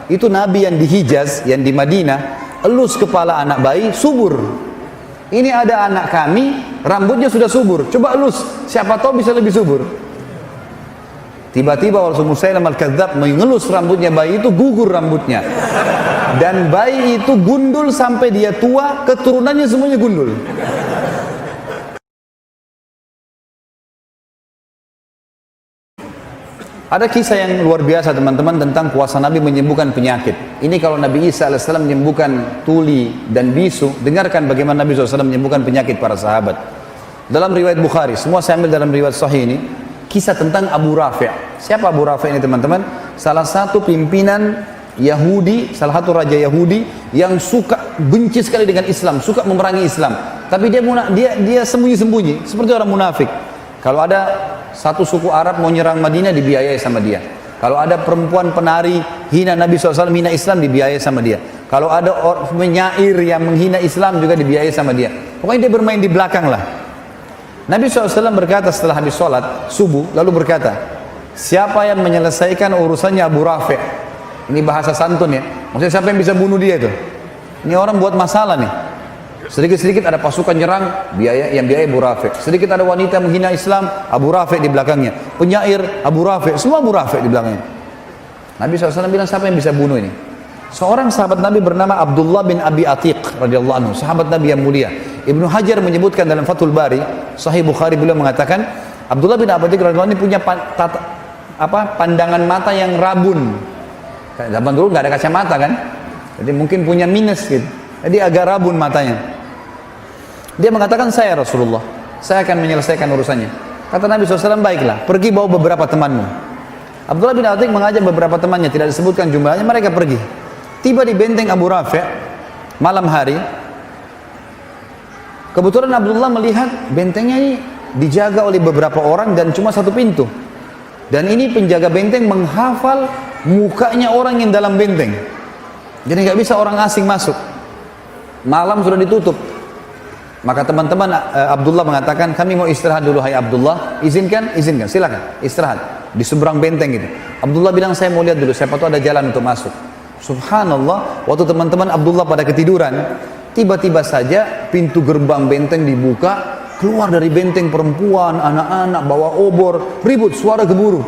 Itu Nabi yang di Hijaz, yang di Madinah, elus kepala anak bayi, subur. Ini ada anak kami, rambutnya sudah subur. Coba elus, siapa tahu bisa lebih subur. Tiba-tiba waktu Musailam al-Kadzdzab mengelus rambutnya bayi itu, gugur rambutnya. Dan bayi itu gundul sampai dia tua, keturunannya semuanya gundul. Ada kisah yang luar biasa teman-teman tentang kuasa Nabi menyembuhkan penyakit. Ini kalau Nabi Isa AS menyembuhkan tuli dan bisu, dengarkan bagaimana Nabi SAW menyembuhkan penyakit para sahabat. Dalam riwayat Bukhari, semua saya ambil dalam riwayat Sahih ini, kisah tentang Abu Rafi'. Siapa Abu Rafi' ini teman-teman? Salah satu pimpinan Yahudi, salah satu raja Yahudi yang suka benci sekali dengan Islam, suka memerangi Islam. Tapi dia sembunyi-sembunyi, seperti orang munafik. Kalau ada satu suku Arab mau nyerang Madinah, dibiayai sama dia. Kalau ada perempuan penari hina Nabi SAW, hina Islam, dibiayai sama dia. Kalau ada penyair yang menghina Islam, juga dibiayai sama dia. Pokoknya dia bermain di belakang lah. Nabi SAW berkata setelah habis sholat subuh, lalu berkata, siapa yang menyelesaikan urusannya Abu Rafi'? Ini bahasa santun ya. Maksudnya siapa yang bisa bunuh dia itu? Ini orang buat masalah nih. Sedikit-sedikit ada pasukan nyerang, yang biaya Abu Rafi'. Sedikit ada wanita menghina Islam, Abu Rafi' di belakangnya. Penyair, Abu Rafi', semua Abu Rafi' di belakangnya. Nabi SAW bilang, siapa yang bisa bunuh ini? Seorang sahabat Nabi bernama Abdullah bin Abi Atiq radhiyallahu anhu, sahabat Nabi yang mulia. Ibnu Hajar menyebutkan dalam Fathul Bari, Sahih Bukhari, beliau mengatakan, Abdullah bin Abi Atiq radhiyallahu anhu ini punya pandangan mata yang rabun. Zaman dulu nggak ada kacamata kan? Jadi mungkin punya minus gitu. Jadi agak rabun matanya. Dia mengatakan, saya Rasulullah, saya akan menyelesaikan urusannya. Kata Nabi SAW, baiklah, pergi bawa beberapa temanmu. Abdullah bin Atiq mengajak beberapa temannya, tidak disebutkan jumlahnya, mereka pergi. Tiba di benteng Abu Rafi' malam hari. Kebetulan Abdullah melihat bentengnya ini dijaga oleh beberapa orang dan cuma satu pintu. Dan ini penjaga benteng menghafal mukanya orang yang dalam benteng. Jadi nggak bisa orang asing masuk. Malam sudah ditutup. Maka teman-teman Abdullah mengatakan, kami mau istirahat dulu, hai Abdullah. Izinkan, silakan istirahat di seberang benteng gitu. Abdullah bilang, saya mau lihat dulu, siapa tahu ada jalan untuk masuk. Subhanallah, waktu teman-teman Abdullah pada ketiduran, tiba-tiba saja pintu gerbang benteng dibuka, keluar dari benteng perempuan, anak-anak bawa obor, ribut, suara gemuruh.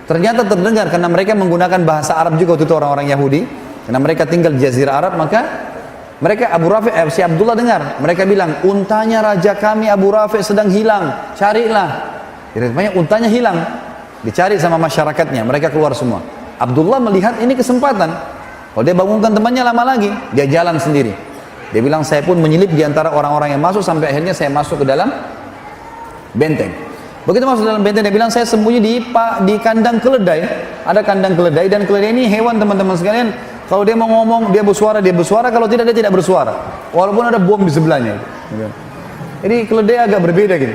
Ternyata terdengar karena mereka menggunakan bahasa Arab juga waktu itu, orang-orang Yahudi, karena mereka tinggal di Jazirah Arab. Maka mereka Abu Rafi', si Abdullah dengar, mereka bilang, untanya raja kami Abu Rafi' sedang hilang, carilah. Jadi untanya hilang, dicari sama masyarakatnya, mereka keluar semua. Abdullah melihat ini kesempatan. Kalau dia bangunkan temannya lama lagi, dia jalan sendiri. Dia bilang, saya pun menyelip di antara orang-orang yang masuk, sampai akhirnya saya masuk ke dalam benteng. Begitu masuk dalam benteng, dia bilang, saya sembunyi di kandang keledai. Ada kandang keledai, dan keledai ini hewan teman-teman sekalian. Kalau dia mau ngomong, dia bersuara, kalau tidak, dia tidak bersuara. Walaupun ada bom di sebelahnya. Jadi keledai agak berbeda gitu.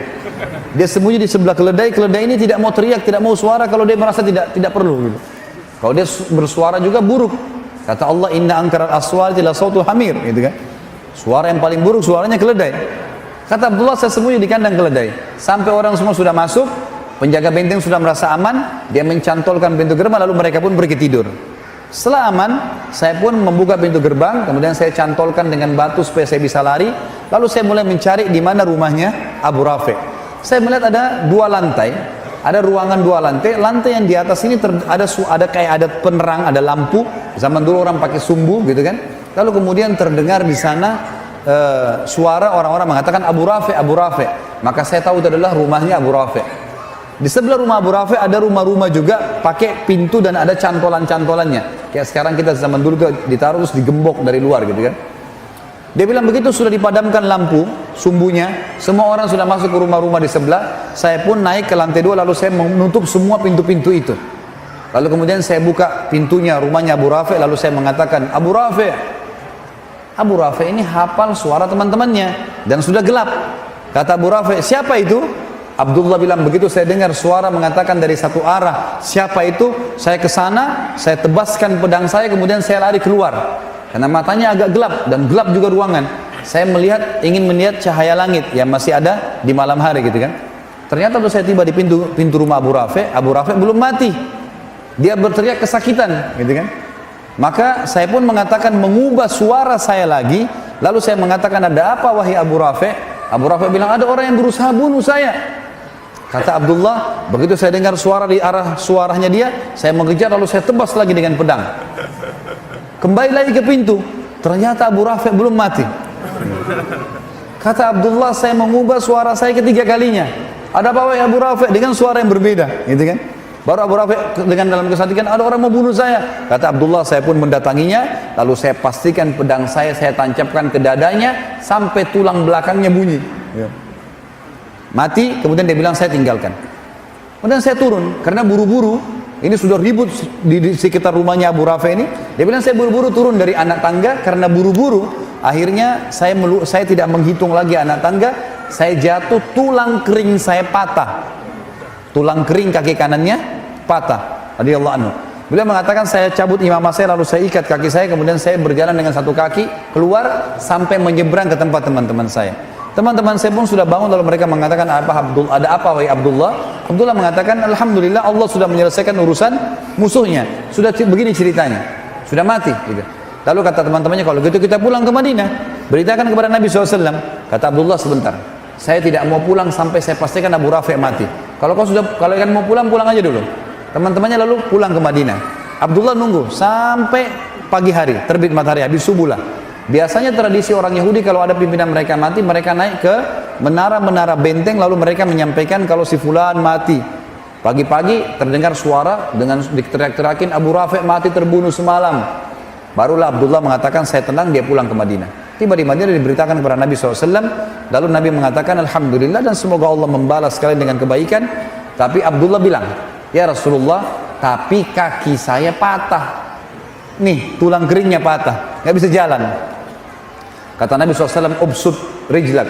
Dia sembunyi di sebelah keledai ini tidak mau teriak, tidak mau suara kalau dia merasa tidak perlu gitu. Kalau dia bersuara juga buruk. Kata Allah, inna angkaral aswati la sautul hamir, gitu kan. Suara yang paling buruk suaranya keledai. Kata Abdullah, saya sembunyi di kandang keledai. Sampai orang semua sudah masuk, penjaga benteng sudah merasa aman, dia mencantolkan pintu gerbang, lalu mereka pun pergi tidur. Setelah aman, saya pun membuka pintu gerbang, kemudian saya cantolkan dengan batu supaya saya bisa lari. Lalu saya mulai mencari di mana rumahnya Abu Rafi'. Saya melihat ada 2 lantai, ada ruangan 2 lantai. Lantai yang di atas ini ada kayak ada penerang, ada lampu. Zaman dulu orang pakai sumbu gitu kan. Lalu kemudian terdengar di sana suara orang-orang mengatakan Abu Rafi', Abu Rafi'. Maka saya tahu itu adalah rumahnya Abu Rafi'. Di sebelah rumah Abu Rafi' ada rumah-rumah juga pakai pintu dan ada cantolan-cantolannya. Kayak sekarang kita zaman dulu ditaruh terus digembok dari luar gitu kan. Dia bilang begitu sudah dipadamkan lampu sumbunya, semua orang sudah masuk ke rumah-rumah di sebelah. Saya pun naik ke lantai 2, lalu saya menutup semua pintu-pintu itu. Lalu kemudian saya buka pintunya rumahnya Abu Rafi', lalu saya mengatakan, Abu Rafi' ini hafal suara teman-temannya dan sudah gelap. Kata Abu Rafi', siapa itu? Abdullah bilang, begitu saya dengar suara mengatakan dari satu arah, siapa itu? Saya ke sana, saya tebaskan pedang saya, kemudian saya lari keluar. Karena matanya agak gelap dan gelap juga ruangan. Saya ingin melihat cahaya langit yang masih ada di malam hari gitu kan. Ternyata waktu saya tiba di pintu rumah Abu Rafi' belum mati. Dia berteriak kesakitan gitu kan. Maka saya pun mengatakan mengubah suara saya lagi. Lalu saya mengatakan, ada apa wahai Abu Rafi'? Abu Rafi' bilang, ada orang yang berusaha bunuh saya. Kata Abdullah, begitu saya dengar suara di arah suaranya dia, saya mengejar lalu saya tebas lagi dengan pedang. Kembali lagi ke pintu, ternyata Abu Rafi' belum mati. Kata Abdullah, saya mengubah suara saya ketiga kalinya. Ada apa wahai Abu Rafi'? Dengan suara yang berbeda, gitu kan? Baru Abu Rafi' dengan dalam kesadikan, ada orang mau bunuh saya. Kata Abdullah, saya pun mendatanginya, lalu saya pastikan pedang saya tancapkan ke dadanya sampai tulang belakangnya bunyi. Ya. Mati, kemudian dia bilang, saya tinggalkan. Kemudian saya turun, karena buru-buru, ini sudah ribut di sekitar rumahnya Abu Rafi' ini. Dia bilang, saya buru-buru turun dari anak tangga, karena buru-buru, akhirnya saya tidak menghitung lagi anak tangga, saya jatuh, tulang kering saya patah. Tulang kering kaki kanannya patah. Radhiyallahu anhu. Beliau mengatakan, saya cabut imamah saya, lalu saya ikat kaki saya, kemudian saya berjalan dengan satu kaki keluar sampai menyeberang ke tempat teman-teman saya. Teman-teman saya pun sudah bangun, lalu mereka mengatakan, ada apa wahai Abdullah? Abdullah mengatakan, alhamdulillah Allah sudah menyelesaikan urusan musuhnya. Sudah begini ceritanya, sudah mati. Gitu. Lalu kata teman-temannya, kalau gitu kita pulang ke Madinah, beritakan kepada Nabi SAW. Kata Abdullah, sebentar, saya tidak mau pulang sampai saya pastikan Abu Rafi' mati. Kalau kalian mau pulang, pulang aja dulu. Teman-temannya lalu pulang ke Madinah. Abdullah nunggu sampai pagi hari, terbit matahari, habis subuh lah. Biasanya tradisi orang Yahudi kalau ada pimpinan mereka mati, mereka naik ke menara-menara benteng, lalu mereka menyampaikan kalau si fulan mati. Pagi-pagi terdengar suara dengan diteriak-teriakin, Abu Rafi' mati terbunuh semalam. Barulah Abdullah mengatakan, saya tenang, dia pulang ke Madinah. Tiba di Madinah diberitakan kepada Nabi SAW. Lalu Nabi mengatakan, alhamdulillah dan semoga Allah membalas kalian dengan kebaikan. Tapi Abdullah bilang, ya Rasulullah, tapi kaki saya patah. Nih, tulang keringnya patah, nggak bisa jalan. Kata Nabi SAW, ubsud rijlak,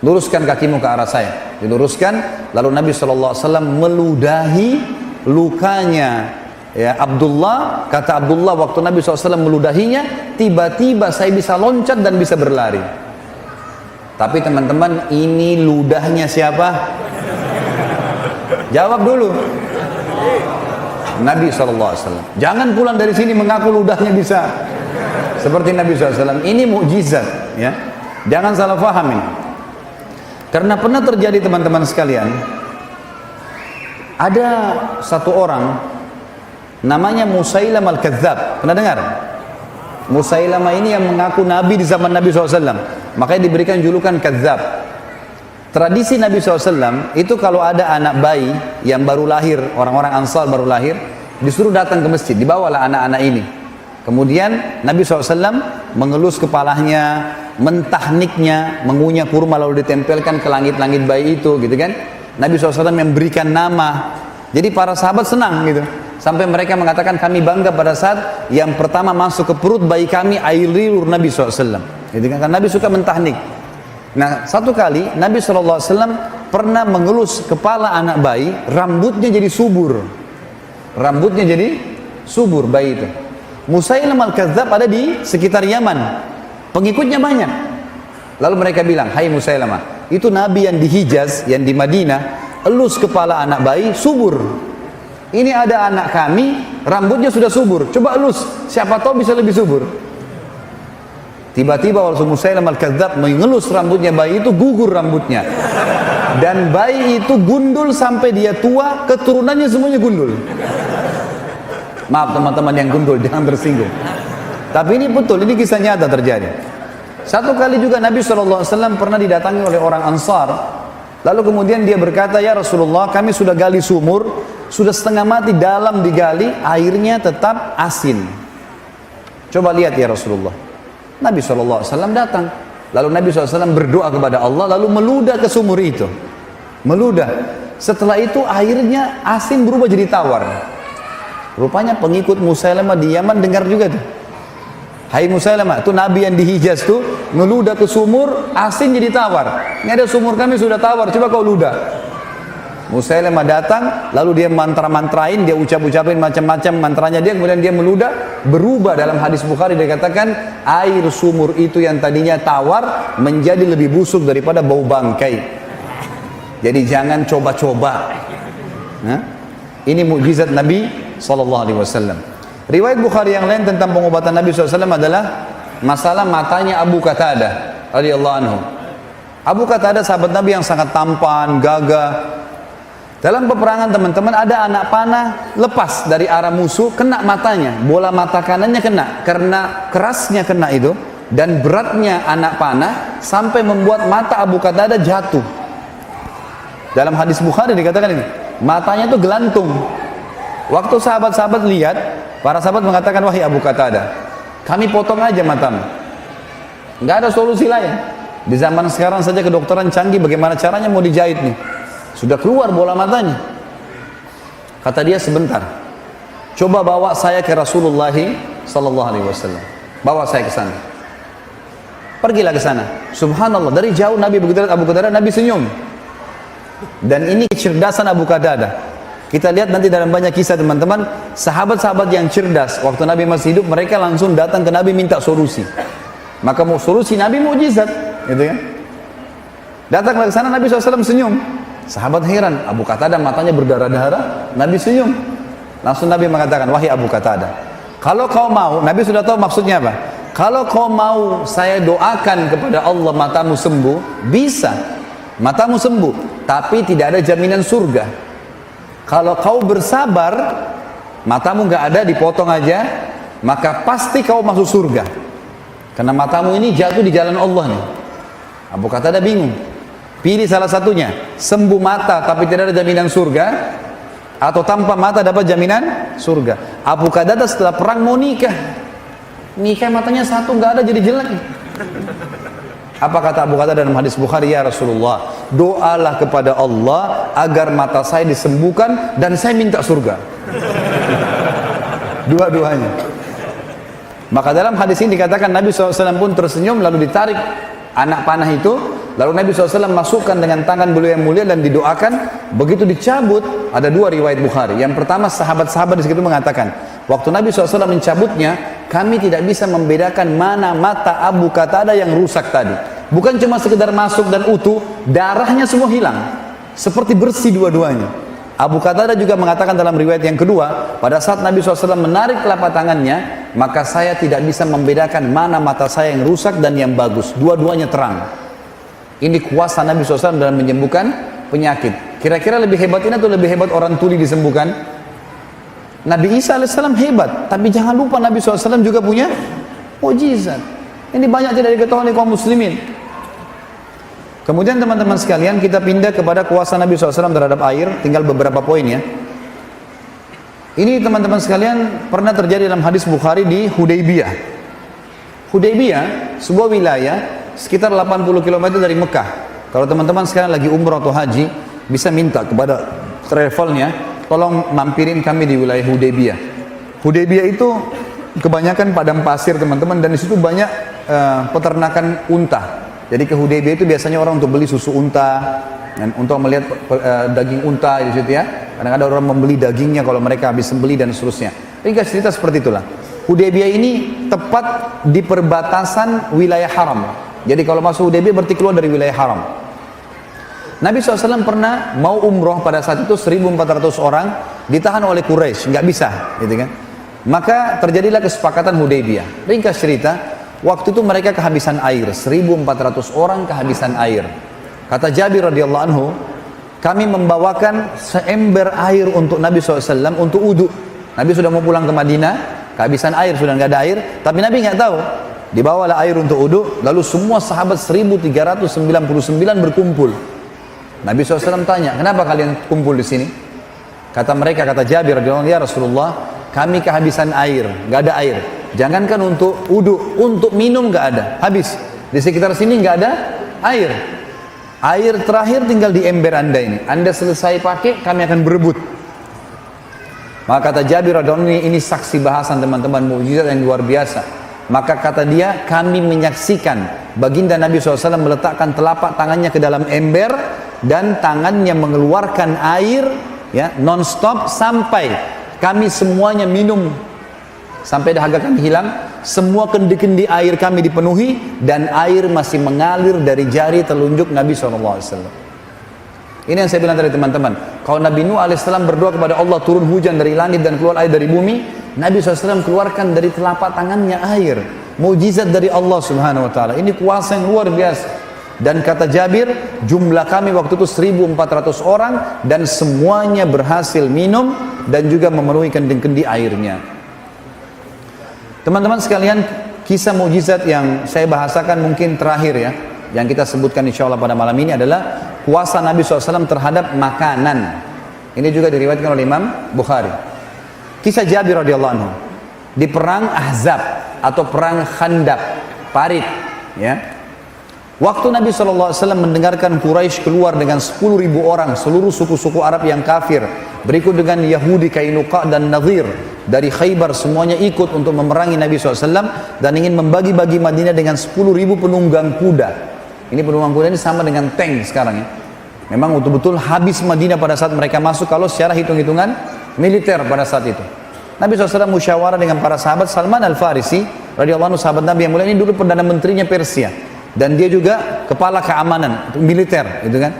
luruskan kakimu ke arah saya. Diluruskan, lalu Nabi SAW meludahi lukanya. Ya, Abdullah, kata Abdullah, waktu Nabi SAW meludahinya, tiba-tiba saya bisa loncat dan bisa berlari. Tapi teman-teman, ini ludahnya siapa? Jawab dulu. Nabi SAW. Jangan pulang dari sini mengaku ludahnya bisa. Seperti Nabi SAW. Ini mukjizat, ya. Jangan salah faham ini. Karena pernah terjadi teman-teman sekalian, ada satu orang namanya Musailamah al-Kadzab. Pernah dengar? Musailamah ini yang mengaku Nabi di zaman Nabi SAW. Makanya diberikan julukan Kadzab. Tradisi Nabi SAW itu kalau ada anak bayi yang baru lahir, orang-orang Ansar baru lahir, disuruh datang ke masjid, dibawalah anak-anak ini. Kemudian Nabi SAW mengelus kepalanya, mentahniknya, mengunyah kurma lalu ditempelkan ke langit-langit bayi itu, gitu kan? Nabi SAW memberikan nama. Jadi para sahabat senang gitu. Sampai mereka mengatakan, kami bangga pada saat yang pertama masuk ke perut bayi kami air liur Nabi SAW. Gitu kan? Karena Nabi suka mentahnik. Nah, satu kali Nabi SAW pernah mengelus kepala anak bayi, rambutnya jadi subur. Rambutnya jadi subur bayi itu. Musailamah al-Kadzab ada di sekitar Yaman. Pengikutnya banyak. Lalu mereka bilang, hai Musailamah, itu Nabi yang di Hijaz, yang di Madinah, elus kepala anak bayi, subur. Ini ada anak kami, rambutnya sudah subur. Coba elus, siapa tahu bisa lebih subur. Tiba-tiba waktu Musailamah al-Kadzab mengelus rambutnya bayi itu, gugur rambutnya. Dan bayi itu gundul sampai dia tua, keturunannya semuanya gundul. Maaf teman-teman yang gundul, jangan tersinggung. Tapi ini betul, ini kisah nyata terjadi. Satu kali juga Nabi SAW pernah didatangi oleh orang Ansar. Lalu kemudian dia berkata, ya Rasulullah, kami sudah gali sumur, sudah setengah mati, dalam digali, airnya tetap asin. Coba lihat ya Rasulullah. Nabi SAW datang. Lalu Nabi SAW berdoa kepada Allah, lalu meludah ke sumur itu. Meludah. Setelah itu airnya asin berubah jadi tawar. Rupanya pengikut Musailamah di Yaman dengar juga tuh. Hai Musailamah, itu Nabi yang di Hijaz tuh, ngeludah ke sumur, asin jadi tawar. Ini ada sumur kami sudah tawar, coba kau ludah. Musailamah datang, lalu dia mantra-mantrain, dia ucap-ucapin macam-macam mantranya dia, kemudian dia meludah, berubah. Dalam hadis Bukhari dikatakan, air sumur itu yang tadinya tawar, menjadi lebih busuk daripada bau bangkai. Jadi jangan coba-coba. Nah, ini mukjizat Nabi SAW. Riwayat Bukhari yang lain tentang pengobatan Nabi SAW adalah masalah matanya Abu Qatadah radhiyallahu anhu. Abu Qatadah sahabat Nabi yang sangat tampan, gagah. Dalam peperangan teman-teman ada anak panah lepas dari arah musuh, kena matanya, bola mata kanannya kena, karena kerasnya kena itu dan beratnya anak panah sampai membuat mata Abu Qatadah jatuh. Dalam hadis Bukhari dikatakan ini, matanya itu gelantung. Waktu sahabat-sahabat lihat, para sahabat mengatakan, wahai Abu Qatadah, kami potong aja matamu. Nggak ada solusi lain. Di zaman sekarang saja kedokteran canggih, bagaimana caranya mau dijahit nih? Sudah keluar bola matanya. Kata dia, sebentar. Coba bawa saya ke Rasulullah sallallahu alaihi wasallam. Bawa saya ke sana. Pergilah ke sana. Subhanallah, dari jauh Nabi begitu lihat Abu Qatadah, Nabi senyum. Dan ini kecerdasan Abu Qatadah. Kita lihat nanti dalam banyak kisah teman-teman, sahabat-sahabat yang cerdas waktu Nabi masih hidup, mereka langsung datang ke Nabi minta solusi. Maka mau solusi Nabi mukjizat, gitu kan? Datanglah ke sana, Nabi SAW senyum. Sahabat heran, Abu Qatadah matanya berdarah-darah, Nabi senyum. Langsung Nabi mengatakan, wahai Abu Qatadah, kalau kau mau, Nabi sudah tahu maksudnya apa. Kalau kau mau saya doakan kepada Allah matamu sembuh, bisa, matamu sembuh, tapi tidak ada jaminan surga. Kalau kau bersabar, matamu nggak ada, dipotong aja, maka pasti kau masuk surga. Karena matamu ini jatuh di jalan Allah nih. Abu Qatadah bingung. Pilih salah satunya, sembuh mata tapi tidak ada jaminan surga, atau tanpa mata dapat jaminan surga. Abu Qatadah setelah perang mau nikah. Nikah matanya satu nggak ada, jadi jelek. Apa kata Abu Qatadah dalam hadis Bukhari? Ya Rasulullah, doalah kepada Allah agar mata saya disembuhkan dan saya minta surga. Dua-duanya. Maka dalam hadis ini dikatakan Nabi SAW pun tersenyum lalu ditarik anak panah itu, lalu Nabi SAW masukkan dengan tangan beliau yang mulia dan didoakan. Begitu dicabut, ada dua riwayat Bukhari. Yang pertama, sahabat-sahabat di situ mengatakan, waktu Nabi SAW mencabutnya, kami tidak bisa membedakan mana mata Abu Qatadah yang rusak tadi. Bukan cuma sekedar masuk dan utuh, darahnya semua hilang, seperti bersih dua-duanya. Abu Qatadah juga mengatakan dalam riwayat yang kedua, pada saat Nabi SAW menarik telapak tangannya, maka saya tidak bisa membedakan mana mata saya yang rusak dan yang bagus. Dua-duanya terang. Ini kuasa Nabi SAW dalam menyembuhkan penyakit. Kira-kira lebih hebat ini atau lebih hebat orang tuli disembuhkan? Nabi Isa AS hebat, tapi jangan lupa Nabi SAW juga punya mukjizat. Ini banyak tidak diketahui oleh kaum muslimin. Kemudian teman-teman sekalian, kita pindah kepada kuasa Nabi SAW terhadap air. Tinggal beberapa poin ya. Ini teman-teman sekalian pernah terjadi dalam hadis Bukhari di Hudaybiyah. Hudaybiyah sebuah wilayah sekitar 80 km dari Mekah. Kalau teman-teman sekarang lagi umrah atau haji, bisa minta kepada travelnya, tolong mampirin kami di wilayah Hudaybiyah. Hudaybiyah itu kebanyakan padang pasir teman-teman, dan di situ banyak peternakan unta. Jadi ke Hudaybiyah itu biasanya orang untuk beli susu unta dan untuk melihat daging unta di situ ya. Kadang-kadang orang membeli dagingnya kalau mereka habis sembelih dan seterusnya. Ringkas cerita seperti itulah. Hudaybiyah ini tepat di perbatasan wilayah haram. Jadi kalau masuk Hudaybiyah berarti keluar dari wilayah haram. Nabi SAW pernah mau umroh pada saat itu 1.400 orang ditahan oleh Quraisy, nggak bisa, gitu kan? Maka terjadilah kesepakatan Hudaybiyah. Ringkas cerita. Waktu itu mereka kehabisan air, 1.400 orang kehabisan air. Kata Jabir radhiyallahu anhu, kami membawakan seember air untuk Nabi SAW untuk wudu. Nabi sudah mau pulang ke Madinah, kehabisan air, sudah nggak ada air, tapi Nabi nggak tahu. Dibawalah air untuk wudu, lalu semua sahabat 1.399 berkumpul. Nabi SAW tanya, kenapa kalian kumpul di sini? Kata mereka, kata Jabir radhiyallahu anhu, ya Rasulullah, kami kehabisan air, nggak ada air. Jangankan untuk wudu, untuk minum nggak ada, habis. Di sekitar sini nggak ada air. Air terakhir tinggal di ember anda ini. Anda selesai pakai, kami akan berebut. Maka kata Jabir radhiyallahu anhu, ini saksi bahasan teman-teman, mukjizat yang luar biasa. Maka kata dia, kami menyaksikan baginda Nabi SAW meletakkan telapak tangannya ke dalam ember dan tangannya mengeluarkan air, ya, non-stop sampai kami semuanya minum. Sampai dahaga kami hilang, semua kendi-kendi air kami dipenuhi, dan air masih mengalir dari jari telunjuk Nabi SAW. Ini yang saya bilang tadi teman-teman. Kalau Nabi Nuh AS berdoa kepada Allah turun hujan dari langit dan keluar air dari bumi, Nabi SAW keluarkan dari telapak tangannya air. Mukjizat dari Allah Subhanahu wa taala. Ini kuasa yang luar biasa. Dan kata Jabir, jumlah kami waktu itu 1.400 orang dan semuanya berhasil minum dan juga memenuhi kendi-kendi airnya. Teman-teman sekalian, kisah mukjizat yang saya bahasakan mungkin terakhir ya, yang kita sebutkan insya Allah pada malam ini adalah kuasa Nabi SAW terhadap makanan. Ini juga diriwayatkan oleh Imam Bukhari. Kisah Jabir radhiyallahu anhu di perang Ahzab atau perang Khandaq, Parit, ya. Waktu Nabi SAW mendengarkan Quraisy keluar dengan 10.000 orang, seluruh suku-suku Arab yang kafir, berikut dengan Yahudi, Kainuqa dan Nadhir dari Khaybar, semuanya ikut untuk memerangi Nabi SAW dan ingin membagi-bagi Madinah dengan 10.000 penunggang kuda. Ini penunggang kuda ini sama dengan tank sekarang ya. Memang betul-betul habis Madinah pada saat mereka masuk kalau secara hitung-hitungan militer pada saat itu. Nabi SAW musyawarah dengan para sahabat. Salman Al-Farisi radhiyallahu anhu, sahabat Nabi yang mulia ini dulu Perdana Menterinya Persia. Dan dia juga kepala keamanan militer, gitu kan.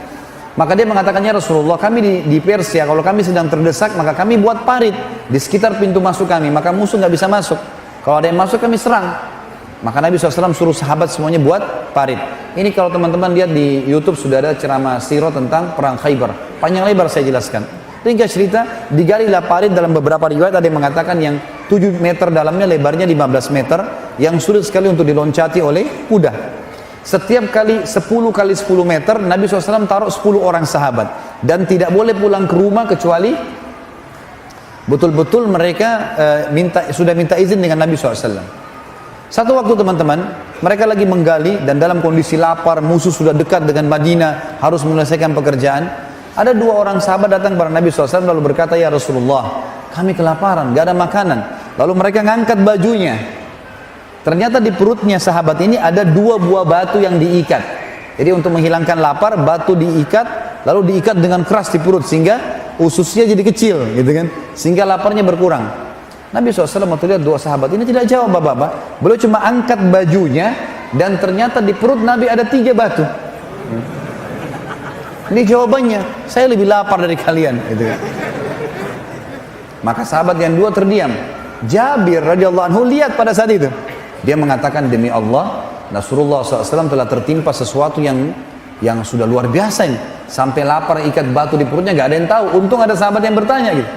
Maka dia mengatakannya, Rasulullah, kami di Persia, kalau kami sedang terdesak, maka kami buat parit di sekitar pintu masuk kami, maka musuh nggak bisa masuk. Kalau ada yang masuk, kami serang. Maka Nabi SAW suruh sahabat semuanya buat parit. Ini kalau teman-teman lihat di YouTube sudah ada ceramah sirah tentang perang Khaybar. Panjang lebar saya jelaskan. Ringkas cerita, digalilah parit dalam beberapa riwayat, ada yang mengatakan yang 7 meter dalamnya, lebarnya 15 meter, yang sulit sekali untuk diloncati oleh kuda. Setiap kali 10 kali 10 meter Nabi SAW taruh 10 orang sahabat dan tidak boleh pulang ke rumah kecuali betul-betul mereka sudah minta izin dengan Nabi SAW. Satu waktu teman-teman, mereka lagi menggali dan dalam kondisi lapar, musuh sudah dekat dengan Madinah, harus menyelesaikan pekerjaan. Ada 2 orang sahabat datang kepada Nabi SAW lalu berkata, ya Rasulullah, kami kelaparan, gak ada makanan. Lalu mereka ngangkat bajunya. Ternyata di perutnya sahabat ini ada 2 buah batu yang diikat. Jadi untuk menghilangkan lapar, batu diikat, lalu diikat dengan keras di perut sehingga ususnya jadi kecil, gitu kan? Sehingga laparnya berkurang. Nabi SAW waktu lihat 2 sahabat ini tidak jawab bapak-bapak. Beliau cuma angkat bajunya dan ternyata di perut Nabi ada 3 batu. Ini jawabannya, saya lebih lapar dari kalian, gitu kan? Maka sahabat yang 2 terdiam. Jabir radhiyallahu anhu lihat pada saat itu. Dia mengatakan, demi Allah, Rasulullah SAW telah tertimpa sesuatu yang sudah luar biasa ini. Sampai lapar, ikat batu di perutnya, gak ada yang tahu. Untung ada sahabat yang bertanya gitu.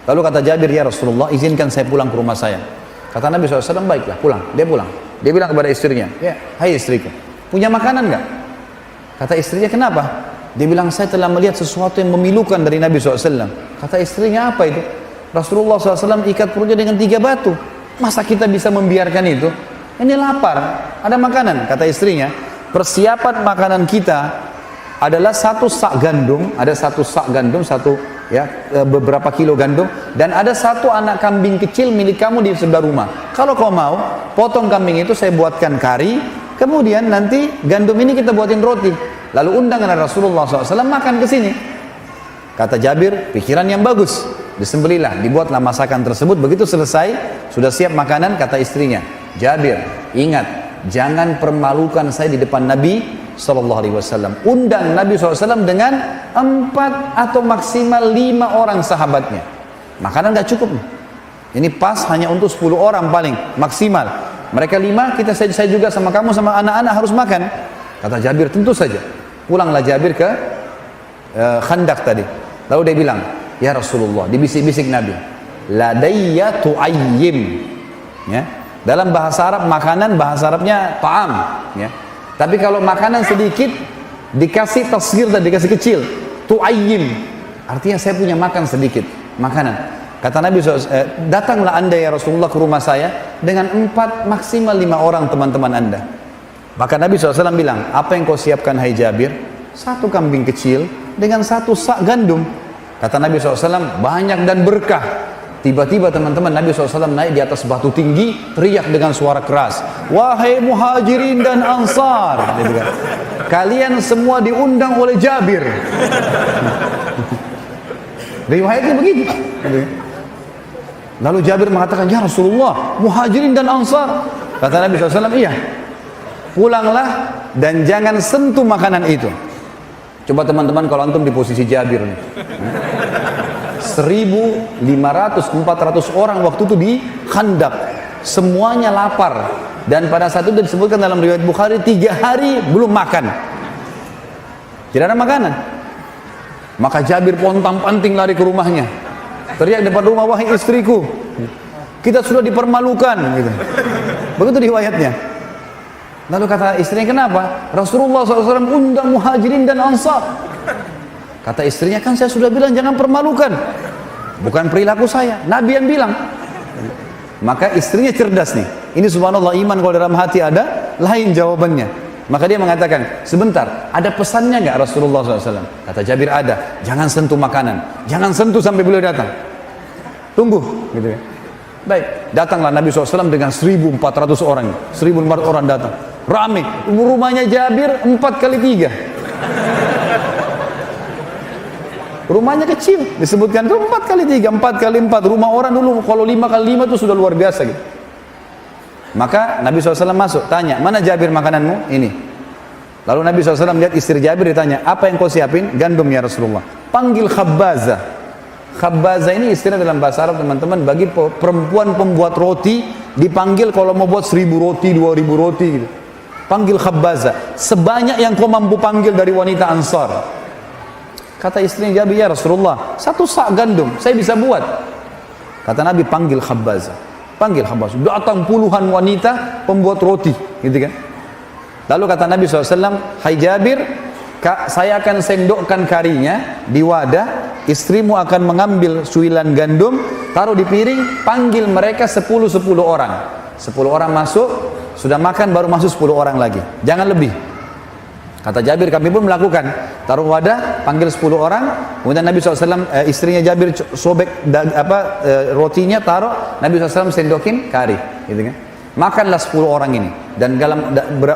Lalu kata Jabir, ya Rasulullah, izinkan saya pulang ke rumah saya. Kata Nabi SAW, baiklah, pulang. Dia pulang. Dia bilang kepada istrinya, ya, hai istriku, punya makanan gak? Kata istrinya, kenapa? Dia bilang, saya telah melihat sesuatu yang memilukan dari Nabi SAW. Kata istrinya, apa itu? Rasulullah SAW ikat perutnya dengan 3 batu. Masa kita bisa membiarkan itu? Ini lapar, ada makanan. Kata istrinya, persiapan makanan kita adalah 1 sak gandum, ada 1 sak gandum, beberapa kilo gandum, dan ada 1 anak kambing kecil milik kamu di sebelah rumah. Kalau kau mau, potong kambing itu saya buatkan kari, kemudian nanti gandum ini kita buatin roti. Lalu undang Rasulullah SAW makan ke sini. Kata Jabir, pikiran yang bagus. Disembelilah, dibuatlah masakan tersebut. Begitu selesai, sudah siap makanan, kata istrinya, Jabir, ingat, jangan permalukan saya di depan Nabi SAW. Undang Nabi SAW dengan 4 atau maksimal 5 orang sahabatnya. Makanan gak cukup. Ini pas hanya untuk 10 orang paling maksimal. Mereka 5, saya juga sama kamu sama anak-anak harus makan. Kata Jabir, tentu saja. Pulanglah Jabir ke Khandaq tadi. Lalu dia bilang, ya Rasulullah, dibisik-bisik Nabi, ladayya tu'ayyim, ya. Dalam bahasa Arab makanan, bahasa Arabnya ta'am, ya. Tapi kalau makanan sedikit dikasih tasghir dan dikasih kecil, tu'ayyim, artinya saya punya makan sedikit makanan. Kata Nabi SAW, datanglah anda ya Rasulullah ke rumah saya dengan 4 maksimal 5 orang teman-teman anda. Maka Nabi SAW bilang, apa yang kau siapkan hai Jabir? 1 kambing kecil dengan 1 sak gandum. Kata Nabi SAW, banyak dan berkah. Tiba-tiba teman-teman, Nabi SAW naik di atas batu tinggi, teriak dengan suara keras, wahai muhajirin dan ansar, gitu kan, kalian semua diundang oleh Jabir. Riwayatnya begitu. Lalu Jabir mengatakan, ya Rasulullah, muhajirin dan ansar. Kata Nabi SAW, iya, pulanglah dan jangan sentuh makanan itu. Coba teman-teman kalau antum di posisi Jabir nih. 400 orang waktu itu di Khandaq. Semuanya lapar. Dan pada saat itu disebutkan dalam riwayat Bukhari 3 hari belum makan. Tidak ada makanan. Maka Jabir pontang-panting lari ke rumahnya. Teriak depan rumah, wahai istriku, kita sudah dipermalukan. Gitu. Begitu riwayatnya. Lalu kata istrinya, kenapa? Rasulullah SAW undang muhajirin dan ansar. Kata istrinya, kan saya sudah bilang jangan permalukan. Bukan perilaku saya, Nabi yang bilang. Maka istrinya cerdas nih. Ini subhanallah, iman kalau dalam hati ada, lain jawabannya. Maka dia mengatakan, sebentar, ada pesannya nggak Rasulullah SAW? Kata Jabir, ada. Jangan sentuh makanan, jangan sentuh sampai beliau datang. Tunggu, gitu ya. Baik, datanglah Nabi SAW dengan 1.400 orang. 1.400 orang datang. Rame, rumahnya Jabir 4x3. Rumahnya kecil, disebutkan itu 4x3, 4x4. Rumah orang dulu kalau 5x5 itu sudah luar biasa gitu. Maka Nabi SAW masuk, tanya, mana Jabir makananmu? Ini. Lalu Nabi SAW lihat istri Jabir, ditanya, apa yang kau siapin? Gandum ya Rasulullah. Panggil Khabbaza. Khabbaza ini istilah dalam bahasa Arab teman-teman, bagi perempuan pembuat roti, dipanggil kalau mau buat 1.000 roti, 2.000 roti gitu. Panggil Khabbaza, sebanyak yang kau mampu panggil dari wanita Ansar. Kata istrinya Jabir, ya Rasulullah, 1 sak gandum, saya bisa buat. Kata Nabi, panggil Khabbaza. Panggil Khabbaza. Datang puluhan wanita pembuat roti, gitu kan. Lalu kata Nabi SAW, hai Jabir, saya akan sendokkan karinya di wadah, istrimu akan mengambil suilan gandum, taruh di piring, panggil mereka 10 orang. 10 orang masuk, sudah makan baru masuk 10 orang lagi. Jangan lebih. Kata Jabir, kami pun melakukan. Taruh wadah, panggil 10 orang. Kemudian Nabi SAW, istrinya Jabir sobek rotinya, taruh. Nabi SAW sendokin kari, gitu kan. Makanlah 10 orang ini. Dan dalam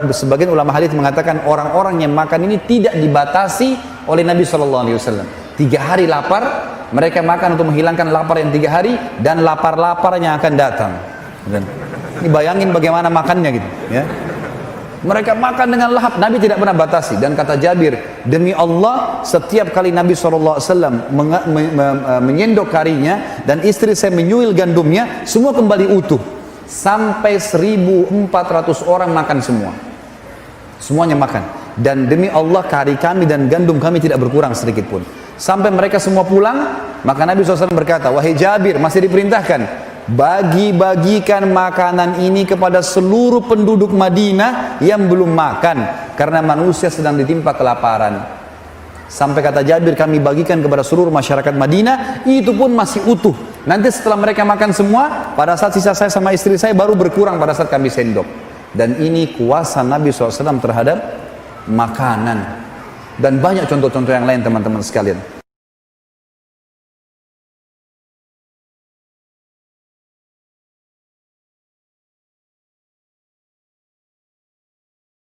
sebagian ulama hadis mengatakan orang-orang yang makan ini tidak dibatasi oleh Nabi SAW. 3 hari lapar, mereka makan untuk menghilangkan lapar yang 3 hari dan lapar-lapar yang akan datang. Dan ini bayangin bagaimana makannya gitu, ya. Mereka makan dengan lahap, Nabi tidak pernah batasi. Dan kata Jabir, demi Allah, setiap kali Nabi SAW menyendok karinya dan istri saya menyuil gandumnya, semua kembali utuh. Sampai 1.400 orang makan semua. Semuanya makan. Dan demi Allah, kari kami dan gandum kami tidak berkurang sedikit pun. Sampai mereka semua pulang, maka Nabi SAW berkata, wahai Jabir, masih diperintahkan, bagi-bagikan makanan ini kepada seluruh penduduk Madinah yang belum makan, karena manusia sedang ditimpa kelaparan. Sampai kata Jabir, kami bagikan kepada seluruh masyarakat Madinah, itu pun masih utuh. Nanti setelah mereka makan semua, pada saat sisa saya sama istri saya baru berkurang pada saat kami sendok. Dan ini kuasa Nabi SAW terhadap makanan. Dan banyak contoh-contoh yang lain teman-teman sekalian.